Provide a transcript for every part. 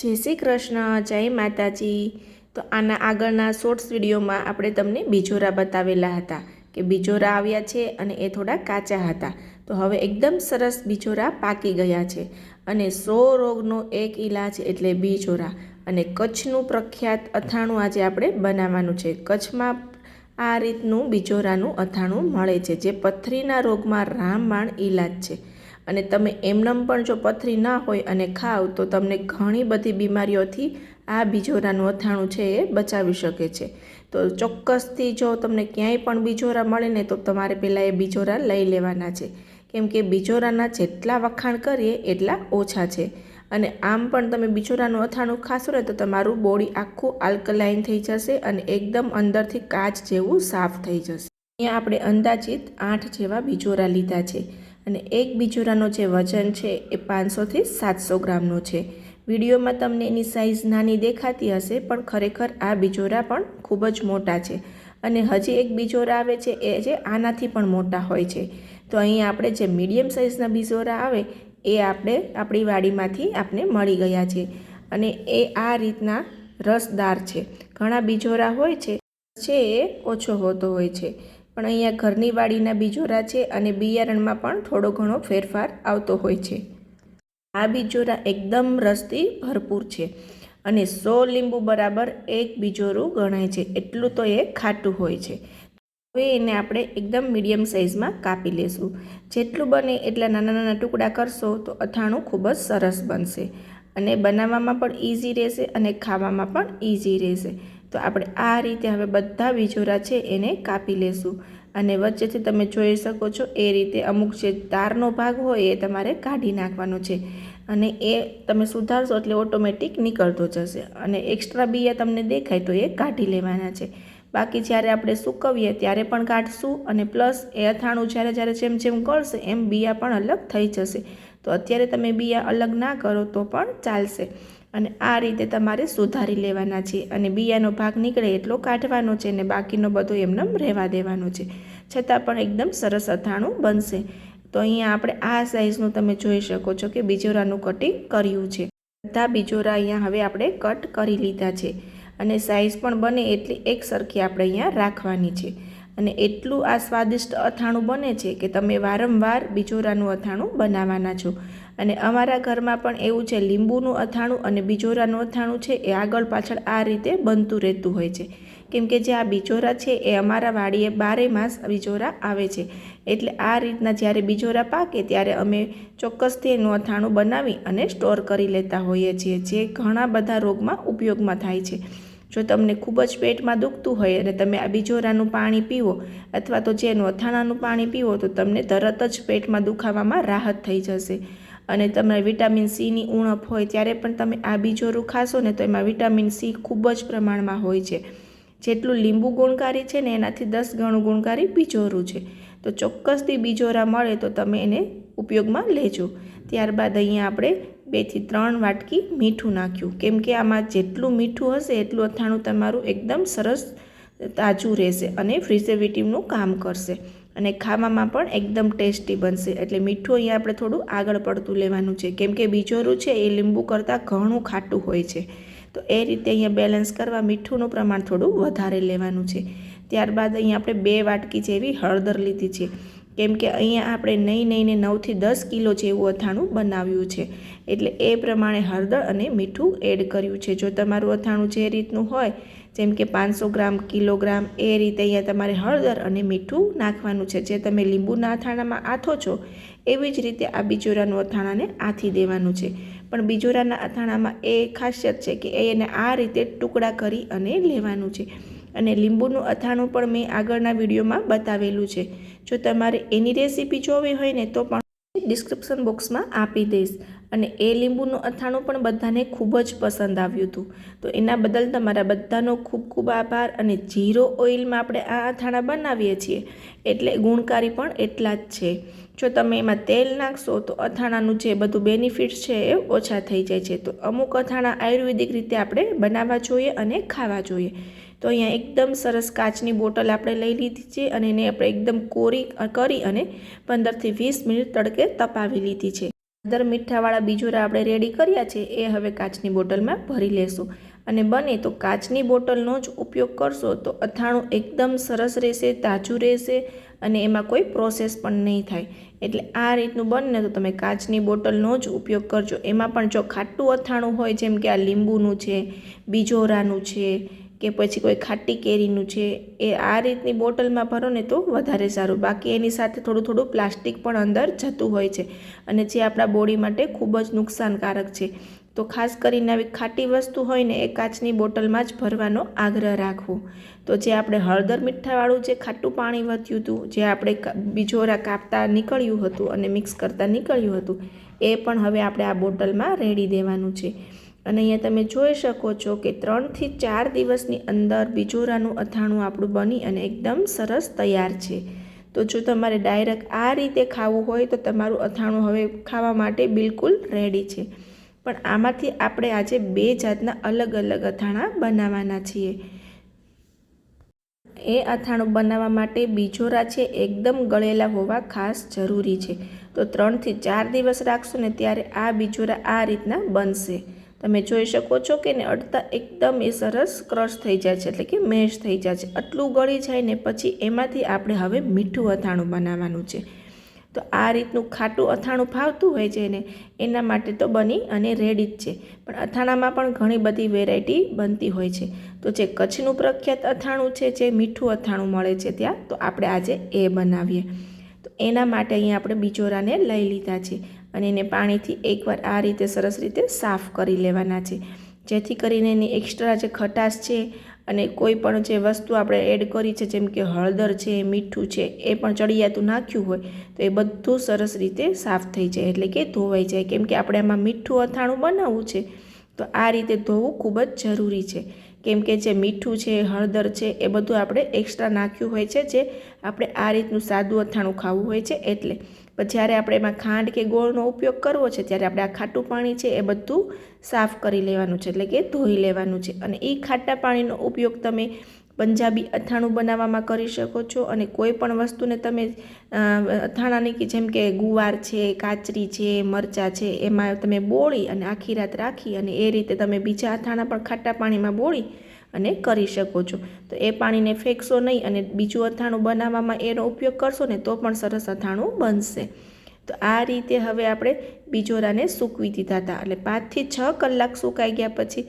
जय श्री कृष्ण। जय माताजी। तो आना आगळना शॉर्ट्स विडियोमां आपणे तमने बीजोरा बतावेला हता कि बीजोरा आव्या छे अने ए थोड़ा काचा हता। तो हवे एकदम सरस बीजोरा पाकी गया छे अने 100 रोगनो एक इलाज एटले बीजोरा। अने कच्छनुं प्रख्यात अथाणुं आजे आपणे बनाववानुं छे। कच्छमां आ रीतनुं बीजोरानुं अथाणुं मळे छे जे पथरीना रोगमां रामबाण इलाज छे। અને તમે એમનેમ પણ જો પથરી ના હોય અને ખાવ તો તમને ઘણી બધી બીમારીઓથી આ બીજોરાનું અથાણું છે એ બચાવી શકે છે। તો ચોક્કસથી જો તમને ક્યાંય પણ બીજોરા મળે ને તો તમારે પહેલાં એ બીજોરા લઈ લેવાના છે, કેમ કે બીજોરાના જેટલા વખાણ કરીએ એટલા ઓછા છે। અને આમ પણ તમે બીજોરાનું અથાણું ખાશો ને તો તમારું બોડી આખું આલ્કલાઇન થઈ જશે અને એકદમ અંદરથી કાચ જેવું સાફ થઈ જશે। અહીંયા આપણે અંદાજિત 8 જેવા બીજોરા લીધા છે અને એક બીજોરાનો જે વજન છે એ 500 થી 700 ગ્રામનો છે। વિડીયોમાં તમને એની સાઇઝ નાની દેખાતી હશે પણ ખરેખર આ બીજોરા પણ ખૂબ જ મોટા છે। અને હજી એક બીજોરા આવે છે એ જે આનાથી પણ મોટા હોય છે। તો અહીંયા આપણે જે મીડિયમ સાઇઝના બીજોરા આવે એ આપણે આપણી વાડીમાંથી આપણે મળી ગયા છે અને એ આ રીતના રસદાર છે। ઘણા બીજોરા હોય છે એ ઓછો હોતો હોય છે પણ અહીંયા ઘરની વાડીના બીજોરા છે અને બિયારણમાં પણ થોડો ઘણો ફેરફાર આવતો હોય છે। આ બીજોરા એકદમ રસથી ભરપૂર છે અને 100 લીંબુ બરાબર એક બીજોરું ગણાય છે, એટલું તો એ ખાટું હોય છે। હવે એને આપણે એકદમ મીડિયમ સાઇઝમાં કાપી લેશું। જેટલું બને એટલા નાના નાના ટુકડા કરશો તો અથાણું ખૂબ જ સરસ બનશે અને બનાવવામાં પણ ઇઝી રહેશે અને ખાવામાં પણ ઇઝી રહેશે। તો આપણે આ રીતે હવે બધા બીજોરા છે એને કાપી લેશું અને વચ્ચેથી તમે જોઈ શકો છો એ રીતે અમુક જે તારનો ભાગ હોય એ તમારે કાઢી નાખવાનો છે અને એ તમે સુધારશો એટલે ઓટોમેટિક નીકળતો જશે અને એક્સ્ટ્રા બિયા તમને દેખાય તો એ કાઢી લેવાના છે। બાકી જ્યારે આપણે સૂકવીએ ત્યારે પણ કાઢશું અને પ્લસ એ અથાણું જ્યારે જેમ જેમ ગળશે એમ બિયા પણ અલગ થઈ જશે। તો અત્યારે તમે બિયા અલગ ના કરો તો પણ ચાલશે અને આ રીતે તમારે સુધારી લેવાના છે અને બિયાનો ભાગ નીકળે એટલો કાઢવાનો છે અને બાકીનો બધો એમને રહેવા દેવાનો છે, છતાં પણ એકદમ સરસ અથાણું બનશે। તો અહીંયા આપણે આ સાઇઝનું તમે જોઈ શકો છો કે બીજોરાનું કટિંગ કર્યું છે। બધા બીજોરા અહીંયા હવે આપણે કટ કરી લીધા છે અને સાઇઝ પણ બને એટલી એક સરખી આપણે અહીંયા રાખવાની છે અને એટલું આ સ્વાદિષ્ટ અથાણું બને છે કે તમે વારંવાર બીજોરાનું અથાણું બનાવવાના છો। અને અમારા ઘરમાં પણ એવું છે, લીંબુનું અથાણું અને બીજોરાનું અથાણું છે એ આગળ પાછળ આ રીતે બનતું રહેતું હોય છે, કેમ કે જે આ બીજોરા છે એ અમારા વાડીએ 12 માસ બીજોરા આવે છે। એટલે આ રીતના જ્યારે બીજોરા પાકે ત્યારે અમે ચોક્કસથી એનું અથાણું બનાવી અને સ્ટોર કરી લેતા હોઈએ છીએ, જે ઘણા બધા રોગમાં ઉપયોગમાં થાય છે। જો તમને ખૂબ જ પેટમાં દુખતું હોય અને તમે આ બીજોરાનું પાણી પીવો અથવા તો જે એનું અથાણાનું પાણી પીવો તો તમને તરત જ પેટમાં દુખાવામાં રાહત થઈ જશે। અને તમારે વિટામિન સીની ઉણપ હોય ત્યારે પણ તમે આ બીજોરું ખાશો ને તો એમાં વિટામિન સી ખૂબ જ પ્રમાણમાં હોય છે। જેટલું લીંબુ ગુણકારી છે ને એનાથી 10 ગણું ગુણકારી બીજોરું છે। તો ચોક્કસથી બીજોરા મળે તો તમે એને ઉપયોગમાં લેજો। ત્યારબાદ અહીંયા આપણે 2 થી 3 વાટકી મીઠું નાખ્યું, કેમ કે આમાં જેટલું મીઠું હશે એટલું અથાણું તમારું એકદમ સરસ તાજું રહેશે અને પ્રિઝર્વેટિવનું કામ કરશે અને ખાવામાં પણ એકદમ ટેસ્ટી બનશે। એટલે મીઠું અહીંયા આપણે થોડું આગળ પડતું લેવાનું છે, કેમ કે બીજોરું છે એ લીંબુ કરતાં ઘણું ખાટું હોય છે। તો એ રીતે અહીંયા બેલેન્સ કરવા મીઠુંનું પ્રમાણ થોડું વધારે લેવાનું છે। ત્યારબાદ અહીંયા આપણે 2 વાટકી જેવી હળદર લીધી છે, કેમ કે અહીંયા આપણે નહીં 9 થી 10 કિલો જેવું અથાણું બનાવ્યું છે, એટલે એ પ્રમાણે હળદર અને મીઠું એડ કર્યું છે। જો તમારું અથાણું જે રીતનું હોય જેમ કે 500 ગ્રામ, કિલોગ્રામ, એ રીતે અહીંયા તમારે હળદર અને મીઠું નાખવાનું છે। જે તમે લીંબુના અથાણામાં આથો છો એવી જ રીતે આ બીજોરાનું અથાણાને આથી દેવાનું છે। પણ બીજોરાના અથાણામાં એ ખાસિયત છે કે એને આ રીતે ટુકડા કરી અને લેવાનું છે અને લીંબુનું અથાણું પણ મેં આગળના વિડીયોમાં બતાવેલું છે। જો તમારે એની રેસીપી જોવી હોય ને તો પણ ડિસ્ક્રિપ્શન બોક્સમાં આપી દઈશ। અને એ લીંબુનું અથાણું પણ બધાને ખૂબ જ પસંદ આવ્યું હતું, તો એના બદલ તમારા બધાનો ખૂબ ખૂબ આભાર। અને 0 ઓઇલમાં આપણે આ અથાણા બનાવીએ છીએ એટલે ગુણકારી પણ એટલા જ છે। જો તમે એમાં તેલ નાખશો તો અથાણાનું જે બધું બેનિફિટ્સ છે એ ઓછા થઈ જાય છે। તો અમુક અથાણા આયુર્વેદિક રીતે આપણે બનાવવા જોઈએ અને ખાવા જોઈએ। તો અહીંયા એકદમ સરસ કાચની બોટલ આપણે લઈ લીધી છે અને એને આપણે એકદમ કોરી કરી અને 15 થી 20 મિનિટ તડકે તપાવી લીધી છે। હળદર મીઠાવાળા બીજોરા આપણે રેડી કર્યા છે એ હવે કાચની બોટલમાં ભરી લેશું અને બને તો કાચની બોટલનો જ ઉપયોગ કરશો તો અથાણું એકદમ સરસ રહેશે, તાજું રહેશે અને એમાં કોઈ પ્રોસેસ પણ નહીં થાય. એટલે આ રીતનું બને તો તમે કાચની બોટલનો જ ઉપયોગ કરજો. એમાં પણ જો ખાટું અથાણું હોય, જેમ કે આ લીંબુનું છે, બીજોરાનું છે કે પછી કોઈ ખાટી કેરીનું છે, એ આ રીતની બોટલમાં ભરો ને તો વધારે સારું. બાકી એની સાથે થોડું થોડું પ્લાસ્ટિક પણ અંદર જતું હોય છે અને જે આપણા બોડી માટે ખૂબ જ નુકસાનકારક છે. તો ખાસ કરીને આવી ખાટી વસ્તુ હોય ને એ કાચની બોટલમાં જ ભરવાનો આગ્રહ રાખવો. તો જે આપણે હળદર મીઠાવાળું જે ખાટું પાણી વધ્યું હતું, જે આપણે બીજોરા કાપતા નીકળ્યું હતું અને મિક્સ કરતાં નીકળ્યું હતું, એ પણ હવે આપણે આ બોટલમાં રેડી દેવાનું છે. અને અહીંયા તમે જોઈ શકો છો કે 3 થી 4 દિવસની અંદર બીજોરાનું અથાણું આપણું બની અને એકદમ સરસ તૈયાર છે. તો જો તમારે ડાયરેક્ટ આ રીતે ખાવું હોય તો તમારું અથાણું હવે ખાવા માટે બિલકુલ રેડી છે. પણ આમાંથી આપણે આજે 2 જાતના અલગ અલગ અથાણા બનાવવાના છીએ. એ અથાણું બનાવવા માટે બીજોરા છે એકદમ ગળેલા હોવા ખાસ જરૂરી છે. તો 3 થી 4 દિવસ રાખશો ને ત્યારે આ બીજોરા આ રીતના બનશે. તમે જોઈ શકો છો કે ને અડતા એકદમ એ સરસ ક્રશ થઈ જાય છે, એટલે કે મેશ થઈ જાય છે. આટલું ગળી જાય ને પછી એમાંથી આપણે હવે મીઠું અથાણું બનાવવાનું છે. તો આ રીતનું ખાટું અથાણું ભાવતું હોય છે ને એના માટે તો બની અને રેડી જ છે. પણ અથાણામાં પણ ઘણી બધી વેરાયટી બનતી હોય છે. તો જે કચ્છનું પ્રખ્યાત અથાણું છે, જે મીઠું અથાણું મળે છે ત્યાં, તો આપણે આજે એ બનાવીએ. તો એના માટે અહીંયા આપણે બીજોરાને લઈ લીધા છે અને એને પાણીથી એકવાર આ રીતે સરસ રીતે સાફ કરી લેવાના છે, જેથી કરીને એની એક્સ્ટ્રા જે ખટાશ છે અને કોઈ પણ જે વસ્તુ આપણે એડ કરી છે, જેમ કે હળદર છે, મીઠું છે, એ પણ ચડિયાતું નાખ્યું હોય તો એ બધું સરસ રીતે સાફ થઈ જાય, એટલે કે ધોવાઈ જાય. કેમ કે આપણે આમાં મીઠું અથાણું બનાવવું છે તો આ રીતે ધોવું ખૂબ જ જરૂરી છે. કેમ કે જે મીઠું છે, હળદર છે, એ બધું આપણે એક્સ્ટ્રા નાખ્યું હોય છે, જે આપણે આ રીતનું સાદું અથાણું ખાવું હોય છે એટલે. પણ જ્યારે આપણે એમાં ખાંડ કે ગોળનો ઉપયોગ કરવો છે ત્યારે આપણે આ ખાટું પાણી છે એ બધું સાફ કરી લેવાનું છે, એટલે કે ધોઈ લેવાનું છે. અને એ ખાટા પાણીનો ઉપયોગ તમે પંજાબી અથાણું બનાવવામાં કરી શકો છો અને કોઈ પણ વસ્તુને તમે અથાણાની કે જેમ કે ગુવાર છે, કાચરી છે, મરચાં છે, એમાં તમે બોળી અને આખી રાત રાખી અને એ રીતે તમે બીજા અથાણા પણ ખાટા પાણીમાં બોળી અને કરી શકો છો. તો એ પાણીને ફેંકશો નહીં અને બીજું અથાણું બનાવવામાં એનો ઉપયોગ કરશો ને તો પણ સરસ અથાણું બનશે. તો આ રીતે હવે આપણે બીજોરાને સૂકવી દીધા હતા, એટલે 5 થી 6 કલાક સુકાઈ ગયા પછી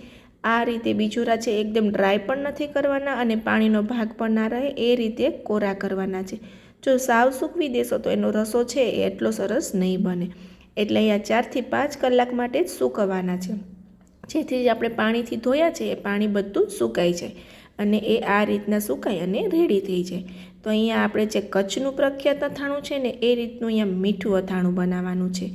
આ રીતે બીજોરા છે એકદમ ડ્રાય પણ નથી કરવાના અને પાણીનો ભાગ પણ ના રહે એ રીતે કોરા કરવાના છે. જો સાવ સૂકવી દેશો તો એનો રસો છે એ એટલો સરસ નહીં બને. એટલે અહીંયા 4 થી 5 કલાક માટે જ સૂકવવાના છે, જેથી જ આપણે પાણીથી ધોયા છે એ પાણી બધું સુકાઈ જાય અને એ આ રીતના સુકાઈ અને રેડી થઈ જાય. તો અહીંયા આપણે જે કચ્છનું પ્રખ્યાત અથાણું છે ને એ રીતનું અહીંયા મીઠું અથાણું બનાવવાનું છે.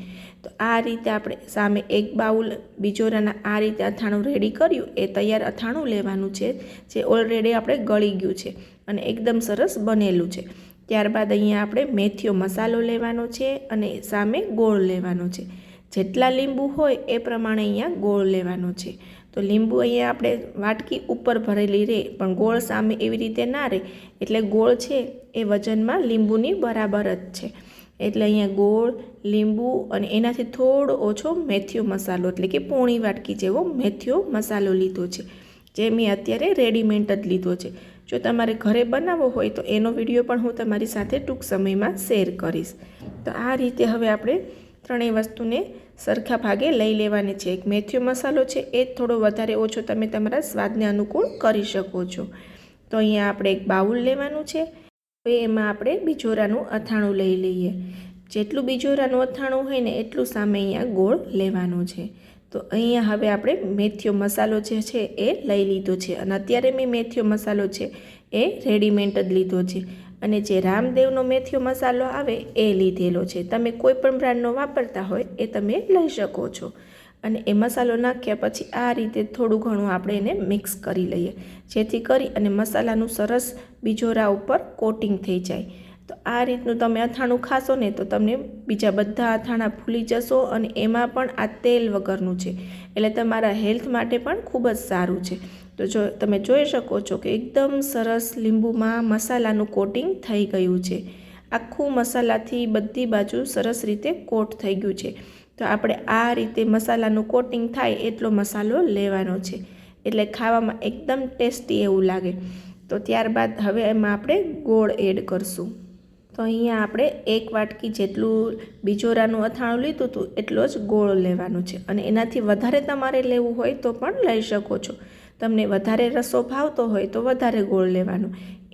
તો આ રીતે આપણે સામે એક બાઉલ બીજોરાના આ રીતે અથાણું રેડી કર્યું, એ તૈયાર અથાણું લેવાનું છે, જે ઓલરેડી આપણે ગળી ગયું છે અને એકદમ સરસ બનેલું છે. ત્યારબાદ અહીંયા આપણે મેથીયો મસાલો લેવાનો છે અને સામે ગોળ લેવાનો છે. જેટલા લીંબુ હોય એ પ્રમાણે અહીંયા ગોળ લેવાનો છે. તો લીંબુ અહીંયા આપણે વાટકી ઉપર ભરેલી રહે પણ ગોળ સામે એવી રીતે ના રહે, એટલે ગોળ છે એ વજનમાં લીંબુની બરાબર જ છે. એટલે અહીંયા ગોળ, લીંબુ અને એનાથી થોડો ઓછો મેથીયો મસાલો, એટલે કે પોણી વાટકી જેવો મેથીયો મસાલો લીધો છે, જે મેં અત્યારે રેડીમેડ જ લીધો છે. જો તમારે ઘરે બનાવવો હોય તો એનો વિડીયો પણ હું તમારી સાથે ટૂંક સમયમાં શેર કરીશ. તો આ રીતે હવે આપણે ત્રણેય વસ્તુને સરખા ભાગે લઈ લેવાની છે. એક મેથીયો મસાલો છે એ થોડો વધારે ઓછો તમે તમારા સ્વાદને અનુકૂળ કરી શકો છો. તો અહીંયા આપણે એક બાઉલ લેવાનું છે. હવે એમાં આપણે બીજોરાનું અથાણું લઈ લઈએ. જેટલું બીજોરાનું અથાણું હોય ને એટલું સામે અહીંયા ગોળ લેવાનું છે. તો અહીંયા હવે આપણે મેથીયો મસાલો જે છે એ લઈ લીધો છે અને અત્યારે મેં મેથીયો મસાલો છે એ રેડીમેડ જ લીધો છે અને જે રામદેવનો મેથીયો મસાલો આવે એ લીધેલો છે. તમે કોઈ પણ બ્રાન્ડનો વાપરતા હોય એ તમે લઈ શકો છો. અને એ મસાલો નાખ્યા પછી આ રીતે થોડું ઘણું આપણે એને મિક્સ કરી લઈએ, જેથી કરી અને મસાલાનું સરસ બીજોરા ઉપર કોટિંગ થઈ જાય. તો આ રીતનું તમે અથાણું ખાશો ને તો તમને બીજા બધા અથાણા ભૂલી જશો અને એમાં પણ આ તેલ વગરનું છે, એટલે તમારા હેલ્થ માટે પણ ખૂબ જ સારું છે. તો જો તમે જોઈ શકો છો કે એકદમ સરસ લીંબુમાં મસાલાનું કોટિંગ થઈ ગયું છે. આખું મસાલાથી બધી બાજુ સરસ રીતે કોટ થઈ ગયું છે. તો આપણે આ રીતે મસાલાનું કોટિંગ થાય એટલો મસાલો લેવાનો છે, એટલે ખાવામાં એકદમ ટેસ્ટી એવું લાગે. તો ત્યારબાદ હવે એમાં આપણે ગોળ એડ કરશું. તો અહીંયા આપણે 1 વાટકી જેટલું બિજોરાનું અથાણું લીધું હતું એટલો જ ગોળ લેવાનું છે, અને એનાથી વધારે તમારે લેવું હોય તો પણ લઈ શકો છો. તમને વધારે રસો ભાવતો હોય તો વધારે ગોળ લેવાનું,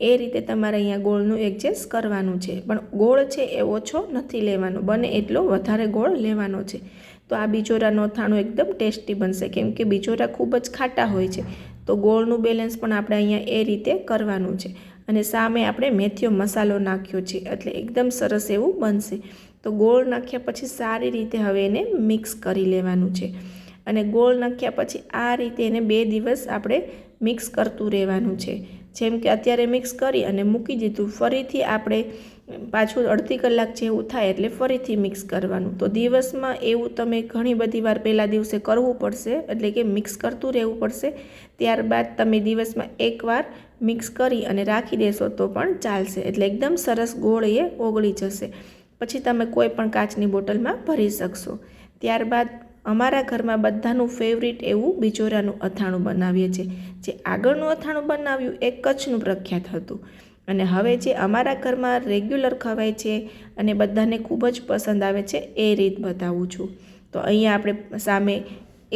એ રીતે તમારે અહીંયા ગોળનું એડજસ્ટ કરવાનું છે. પણ ગોળ છે એ ઓછો નથી લેવાનો, બને એટલો વધારે ગોળ લેવાનો છે. તો આ બિજોરાનું અથાણું એકદમ ટેસ્ટી બનશે, કેમ કે બિજોરા ખૂબ જ ખાટા હોય છે. તો ગોળનું બેલેન્સ પણ આપણે અહીંયા એ રીતે કરવાનું છે. અને સામે આપણે મેથીનો મસાલો નાખ્યો છે, એટલે એકદમ સરસ એવું બનશે. તો ગોળ નાખ્યા પછી સારી રીતે હવે એને મિક્સ કરી લેવાનું છે. અને ગોળ નાખ્યા પછી આ રીતે એને 2 દિવસ આપણે મિક્સ કરતું રહેવાનું છે. જેમ કે અત્યારે મિક્સ કરી અને મૂકી દીધું, ફરીથી આપણે પાછું અડધી કલાક જેવું થાય એટલે ફરીથી મિક્સ કરવાનું. તો દિવસમાં એવું તમે ઘણી બધી વાર પહેલા દિવસે કરવું પડશે, એટલે કે મિક્સ કરતું રહેવું પડશે. ત્યારબાદ તમે દિવસમાં 1 વાર મિક્સ કરી અને રાખી દેશો તો પણ ચાલશે, એટલે એકદમ સરસ ગોળ એ ઓગળી જશે. પછી તમે કોઈ પણ કાચની બોટલમાં ભરી શકશો. ત્યારબાદ અમારા ઘરમાં બધાનું ફેવરિટ એવું બિજોરાનું અથાણું બનાવીએ છીએ. જે આગળનું અથાણું બનાવ્યું એ કચ્છનું પ્રખ્યાત હતું, અને હવે જે અમારા ઘરમાં રેગ્યુલર ખવાય છે અને બધાને ખૂબ જ પસંદ આવે છે એ રીત બતાવું છું. તો અહીંયા આપણે સામે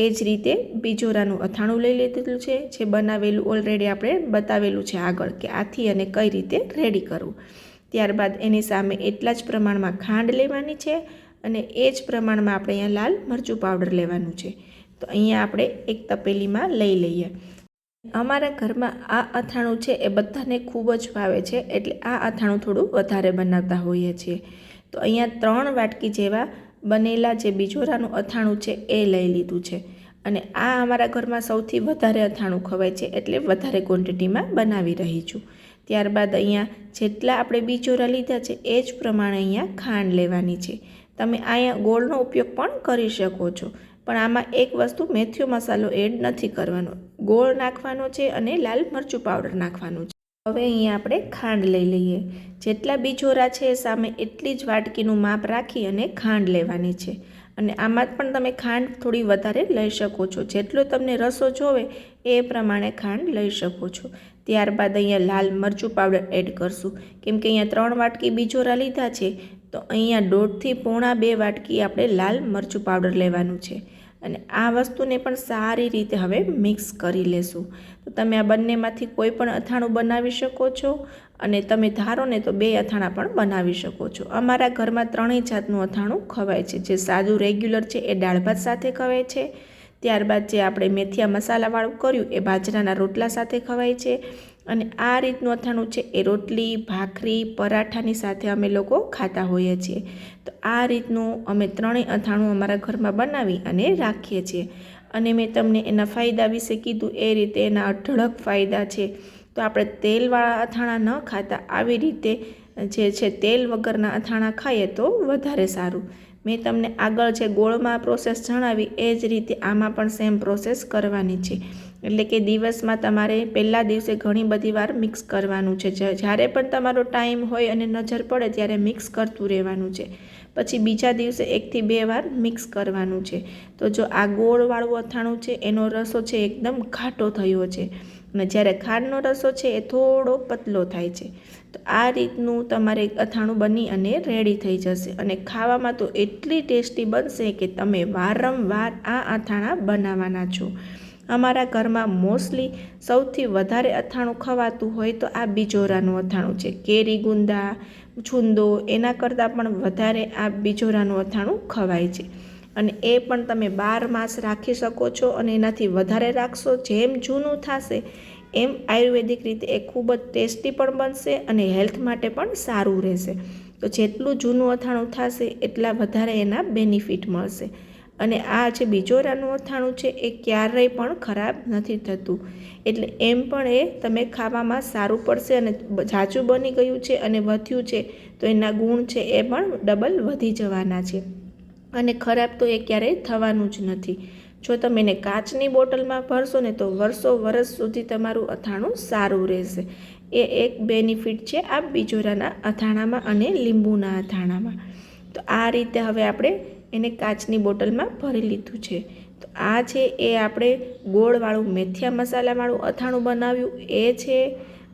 એ જ રીતે બિજોરાનું અથાણું લઈ લીધેલું છે, જે બનાવેલું ઓલરેડી આપણે બતાવેલું છે આગળ કે આથી અને કઈ રીતે રેડી કરવું. ત્યારબાદ એની સામે એટલા જ પ્રમાણમાં ખાંડ લેવાની છે, અને એ જ પ્રમાણમાં આપણે અહીંયા લાલ મરચું પાવડર લેવાનું છે. તો અહીંયા આપણે એક તપેલીમાં લઈ લઈએ. અમારા ઘરમાં આ અથાણું છે એ બધાને ખૂબ જ ભાવે છે, એટલે આ અથાણું થોડું વધારે બનાવતા હોઈએ છીએ. તો અહીંયા 3 વાટકી જેવા બનેલા જે બિજોરાનું અથાણું છે એ લઈ લીધું છે. અને આ અમારા ઘરમાં સૌથી વધારે અથાણું ખવાય છે, એટલે વધારે ક્વોન્ટિટીમાં બનાવી રહી છું. ત્યારબાદ અહીંયા જેટલા આપણે બિજોરા લીધા છે એ જ પ્રમાણે અહીંયા ખાંડ લેવાની છે. તમે અહીંયા ગોળનો ઉપયોગ પણ કરી શકો છો, પણ આમાં એક વસ્તુ મેથીનો મસાલો એડ નથી કરવાનો, ગોળ નાખવાનો છે અને લાલ મરચું પાવડર નાખવાનું છે. હવે અહીંયા આપણે ખાંડ લઈ લઈએ. જેટલા બિજોરા છે સામે એટલી જ વાટકીનું માપ રાખી અને ખાંડ લેવાની છે. અને આમાં પણ તમે ખાંડ થોડી વધારે લઈ શકો છો, જેટલો તમને રસો જોવે એ પ્રમાણે ખાંડ લઈ શકો છો. ત્યારબાદ અહીંયા લાલ મરચું પાવડર એડ કરશું, કેમ કે અહીંયા 3 વાટકી બિજોરા લીધા છે, તો અહીંયા 1.5 થી 2.5 વાટકી આપણે લાલ મરચું પાવડર લેવાનું છે. અને આ વસ્તુને પણ સારી રીતે હવે મિક્સ કરી લેશું. તો તમે આ બંનેમાંથી કોઈ પણ અથાણું બનાવી શકો છો, અને તમે ધારો ને તો 2 અથાણા પણ બનાવી શકો છો. અમારા ઘરમાં 3 જાતનું અથાણું ખવાય છે. જે સાદું રેગ્યુલર છે એ દાળ ભાત સાથે ખવાય છે. ત્યારબાદ જે આપણે મેથીયા મસાલાવાળું કર્યું એ બાજરાના રોટલા સાથે ખવાય છે. અને આ રીતનું અથાણું છે એ રોટલી, ભાખરી, પરાઠાની સાથે અમે લોકો ખાતા હોઈએ છીએ. તો આ રીતનું અમે 3 અથાણું અમારા ઘરમાં બનાવી અને રાખીએ છીએ. અને મેં તમને એના ફાયદા વિશે કીધું એ રીતે એના અઢળક ફાયદા છે. તો આપણે તેલવાળા અથાણા ન ખાતા આવી રીતે જે છે તેલ વગરના અથાણા ખાઈએ તો વધારે સારું. મેં તમને આગળ જે ગોળમાં પ્રોસેસ જણાવી એ જ રીતે આમાં પણ સેમ પ્રોસેસ કરવાની છે. એટલે કે દિવસમાં તમારે પહેલા દિવસે ઘણી બધી વાર મિક્સ કરવાનું છે. જ્યારે પણ તમારો ટાઈમ હોય અને નજર પડે ત્યારે મિક્સ કરતું રહેવાનું છે. પછી બીજા દિવસે 1 થી 2 વાર મિક્સ કરવાનું છે. તો જો આ ગોળવાળું અથાણું છે એનો રસો છે એકદમ ઘાટો થયો છે, અને જ્યારે ખાંડનો રસો છે એ થોડો પતલો થાય છે. તો આ રીતનું તમારે અથાણું બની અને રેડી થઈ જશે, અને ખાવામાં તો એટલી ટેસ્ટી બનશે કે તમે વારંવાર આ અથાણા બનાવવાના છો. અમારા ઘરમાં મોસ્ટલી સૌથી વધારે અથાણું ખવાતું હોય તો આ બિજોરાનું અથાણું છે. કેરી ગુંદા, છુંદો એના કરતાં પણ વધારે આ બિજોરાનું અથાણું ખવાય છે. અને એ પણ તમે 12 માસ રાખી શકો છો, અને એનાથી વધારે રાખશો, જેમ જૂનું થશે એમ આયુર્વેદિક રીતે એ ખૂબ જ ટેસ્ટી પણ બનશે અને હેલ્થ માટે પણ સારું રહેશે. તો જેટલું જૂનું અથાણું થશે એટલા વધારે એના બેનિફિટ મળશે. અને આ જે બિજોરાનું અથાણું છે એ ક્યારેય પણ ખરાબ નથી થતું, એટલે એમ પણ એ તમે ખાવામાં સારું પડશે. અને ઝાચું બની ગયું છે અને વધ્યું છે તો એના ગુણ છે એ પણ ડબલ વધી જવાના છે, અને ખરાબ તો એ ક્યારેય થવાનું જ નથી. જો તમે એને કાચની બોટલમાં ભરશો ને તો વર્ષો સુધી તમારું અથાણું સારું રહેશે. એ એક બેનિફિટ છે આ બિજોરાના અથાણામાં અને લીંબુના અથાણામાં. તો આ રીતે હવે આપણે એને કાચની બોટલમાં ભરી લીધું છે. તો આ છે એ આપણે ગોળવાળું મેથીયા મસાલાવાળું અથાણું બનાવ્યું એ છે.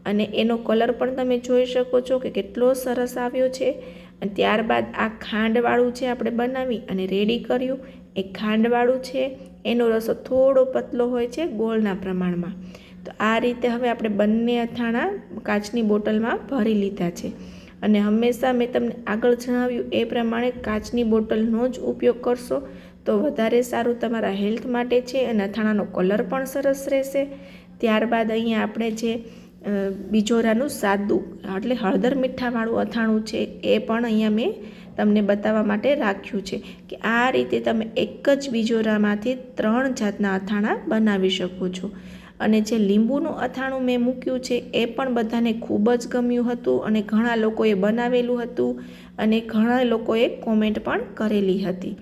અને એનો કલર પણ તમે જોઈ શકો છો કે કેટલો સરસ આવ્યો છે. અને ત્યારબાદ આ ખાંડવાળું છે આપણે બનાવી અને રેડી કર્યું એ ખાંડવાળું છે. એનો રસો થોડો પતલો હોય છે ગોળના પ્રમાણમાં. તો આ રીતે હવે આપણે બંને અથાણા કાચની બોટલમાં ભરી લીધા છે. અને હંમેશા મેં તમને આગળ જણાવ્યું એ પ્રમાણે કાચની બોટલનો જ ઉપયોગ કરશો તો વધારે સારું તમારા હેલ્થ માટે છે અને અથાણાનો કલર પણ સરસ રહેશે. ત્યારબાદ અહીંયા આપણે જે બિજોરાનું સાદું એટલે હળદર મીઠાવાળું અથાણું છે એ પણ અહીંયા મેં તમને બતાવવા માટે રાખ્યું છે કે આ રીતે તમે એક જ બિજોરામાંથી 3 જાતના અથાણા બનાવી શકો છો. અને જે લીંબુનું અથાણું મેં મૂક્યું છે એ પણ બધાને ખૂબ જ ગમ્યું હતું અને ઘણા લોકોએ બનાવેલું હતું અને ઘણા લોકોએ કોમેન્ટ પણ કરેલી હતી.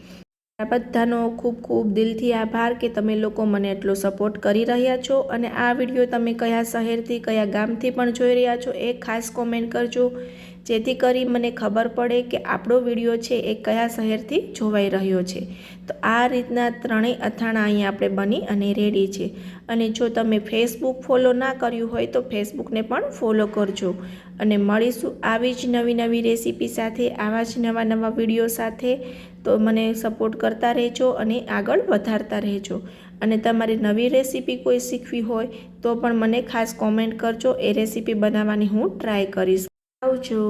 આ બધાનો ખૂબ ખૂબ દિલથી આભાર કે તમે લોકો મને એટલો સપોર્ટ કરી રહ્યા છો. અને આ વિડીયો તમે કયા શહેરથી કયા ગામથી પણ જોઈ રહ્યા છો એ ખાસ કોમેન્ટ કરજો, જેથી કરી મને ખબર પડે કે આપણો વિડીયો છે એ કયા શહેરથી જોવાઈ રહ્યો છે. તો આ રીતના 3 અથાણા અહીંયા આપણે બની અને રેડી છે. અને જો તમે ફેસબુક ફોલો ના કર્યું હોય તો ફેસબુકને પણ ફોલો કરજો. અને મળીશું આવી જ નવી નવી રેસીપી સાથે, આવા જ નવા નવા વિડીયો સાથે. તો મને સપોર્ટ કરતા રહેજો અને આગળ વધારતા રહેજો. અને તમારી નવી રેસીપી કોઈ શીખવી હોય તો પણ મને ખાસ કોમેન્ટ કરજો, એ રેસીપી બનાવવાની હું ટ્રાય કરીશ. આવજો.